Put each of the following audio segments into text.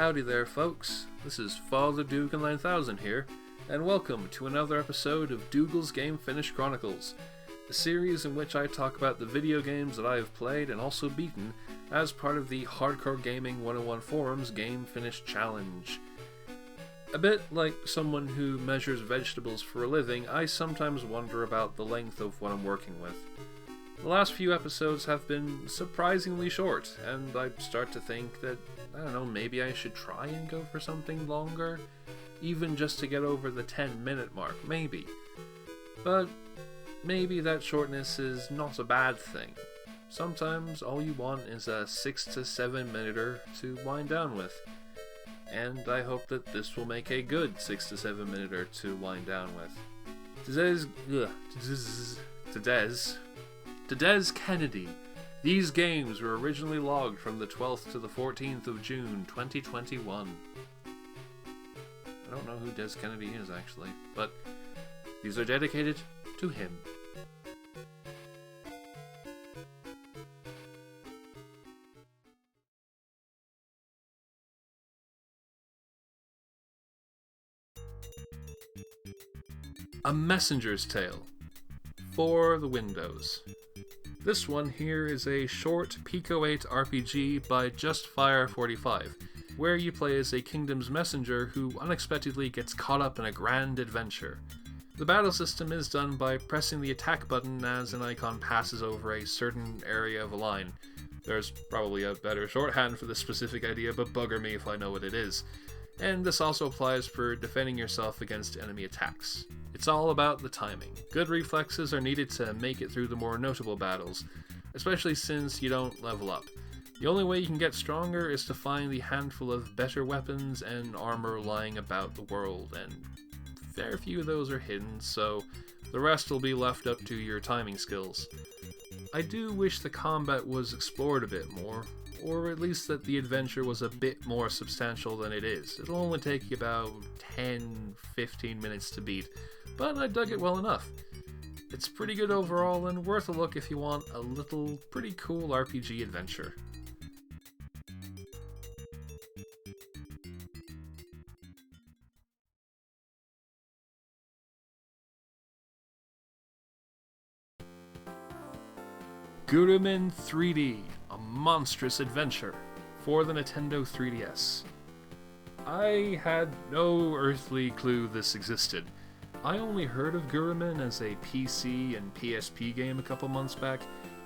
Howdy there, folks. This is Father Dougal 9000 here, and welcome to another episode of Dougal's Game Finish Chronicles, a series in which I talk about the video games that I have played and also beaten as part of the Hardcore Gaming 101 Forums Game Finish Challenge. A bit like someone who measures vegetables for a living, I sometimes wonder about the length of what I'm working with. The last few episodes have been surprisingly short, and I start to think that, I don't know, maybe I should try and go for something longer? Even just to get over the 10-minute mark, maybe. But maybe that shortness is not a bad thing. Sometimes all you want is a 6 to 7 minuter to wind down with. And I hope that this will make a good 6 to 7 minuter to wind down with. Today's Kennedy. These games were originally logged from the 12th to the 14th of June 2021. I don't know who Des Kennedy is actually, but these are dedicated to him. A Messenger's Tale for the Windows. This one here is a short Pico 8 RPG by JustFire45, where you play as a kingdom's messenger who unexpectedly gets caught up in a grand adventure. The battle system is done by pressing the attack button as an icon passes over a certain area of a line. There's probably a better shorthand for this specific idea, but bugger me if I know what it is. And this also applies for defending yourself against enemy attacks. It's all about the timing. Good reflexes are needed to make it through the more notable battles, especially since you don't level up. The only way you can get stronger is to find the handful of better weapons and armor lying about the world, and very few of those are hidden, so the rest will be left up to your timing skills. I do wish the combat was explored a bit more, or at least that the adventure was a bit more substantial than it is. It'll only take you about 10-15 minutes to beat, but I dug it well enough. It's pretty good overall and worth a look if you want a little pretty cool RPG adventure. Gurumin 3D, a monstrous adventure for the Nintendo 3DS. I had no earthly clue this existed. I only heard of Gurumin as a PC and PSP game a couple months back,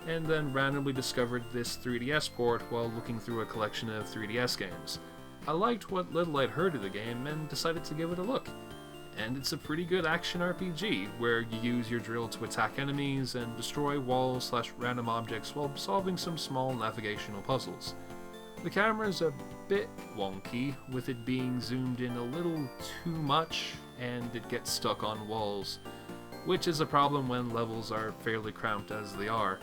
and then randomly discovered this 3DS port while looking through a collection of 3DS games. I liked what little I'd heard of the game and decided to give it a look. And it's a pretty good action RPG, where you use your drill to attack enemies and destroy walls/random objects while solving some small navigational puzzles. The camera's a bit wonky, with it being zoomed in a little too much, and it gets stuck on walls, which is a problem when levels are fairly cramped as they are.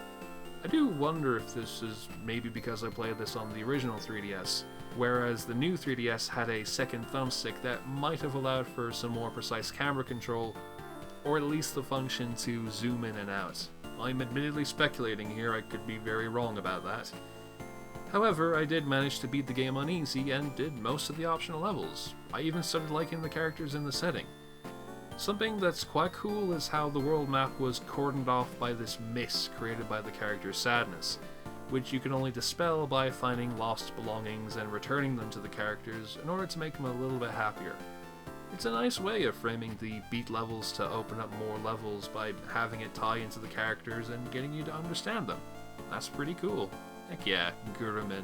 I do wonder if this is maybe because I played this on the original 3DS, whereas the new 3DS had a second thumbstick that might have allowed for some more precise camera control, or at least the function to zoom in and out. I'm admittedly speculating here, I could be very wrong about that. However, I did manage to beat the game on easy and did most of the optional levels. I even started liking the characters in the setting. Something that's quite cool is how the world map was cordoned off by this mist created by the character's sadness, which you can only dispel by finding lost belongings and returning them to the characters in order to make them a little bit happier. It's a nice way of framing the beat levels to open up more levels by having it tie into the characters and getting you to understand them. That's pretty cool. Heck yeah, Gurumin.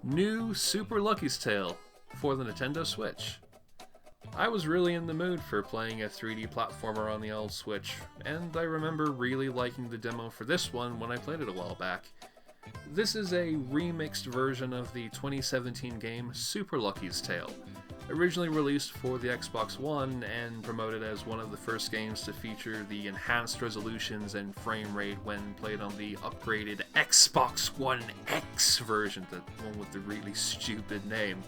New Super Lucky's Tale for the Nintendo Switch. I was really in the mood for playing a 3D platformer on the old Switch, and I remember really liking the demo for this one when I played it a while back. This is a remixed version of the 2017 game Super Lucky's Tale, originally released for the Xbox One and promoted as one of the first games to feature the enhanced resolutions and frame rate when played on the upgraded Xbox One X version, the one with the really stupid name.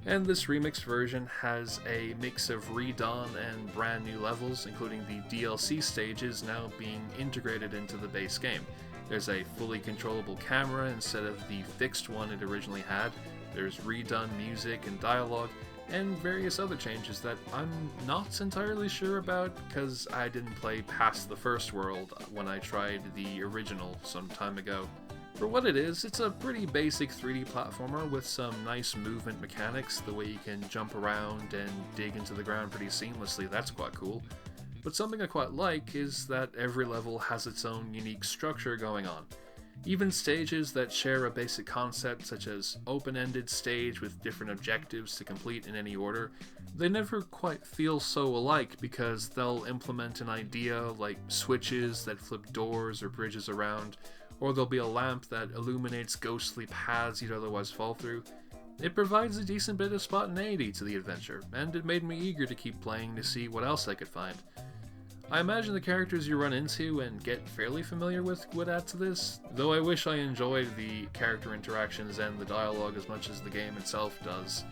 And this remixed version has a mix of redone and brand new levels, including the DLC stages now being integrated into the base game. There's a fully controllable camera instead of the fixed one it originally had. There's redone music and dialogue, and various other changes that I'm not entirely sure about because I didn't play past the first world when I tried the original some time ago. For what it is, it's a pretty basic 3D platformer with some nice movement mechanics, the way you can jump around and dig into the ground pretty seamlessly. That's quite cool. But something I quite like is that every level has its own unique structure going on. Even stages that share a basic concept, such as open-ended stage with different objectives to complete in any order, they never quite feel so alike because they'll implement an idea like switches that flip doors or bridges around, or there'll be a lamp that illuminates ghostly paths you'd otherwise fall through. It provides a decent bit of spontaneity to the adventure, and it made me eager to keep playing to see what else I could find. I imagine the characters you run into and get fairly familiar with would add to this, though I wish I enjoyed the character interactions and the dialogue as much as the game itself does.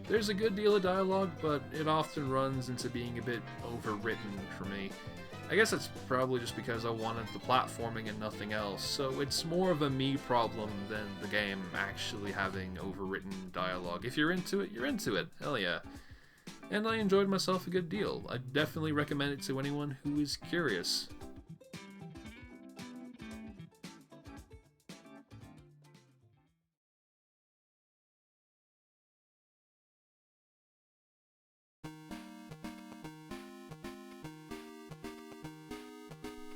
There's a good deal of dialogue, but it often runs into being a bit overwritten for me. I guess it's probably just because I wanted the platforming and nothing else, so it's more of a me problem than the game actually having overwritten dialogue. If you're into it, you're into it, hell yeah. And I enjoyed myself a good deal. I'd definitely recommend it to anyone who is curious.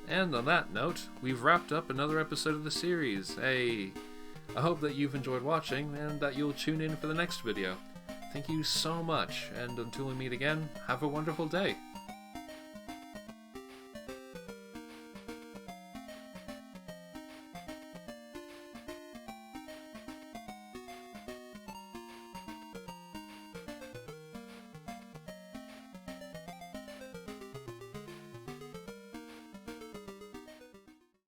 And on that note, we've wrapped up another episode of the series. Hey, I hope that you've enjoyed watching and that you'll tune in for the next video. Thank you so much, and until we meet again, have a wonderful day.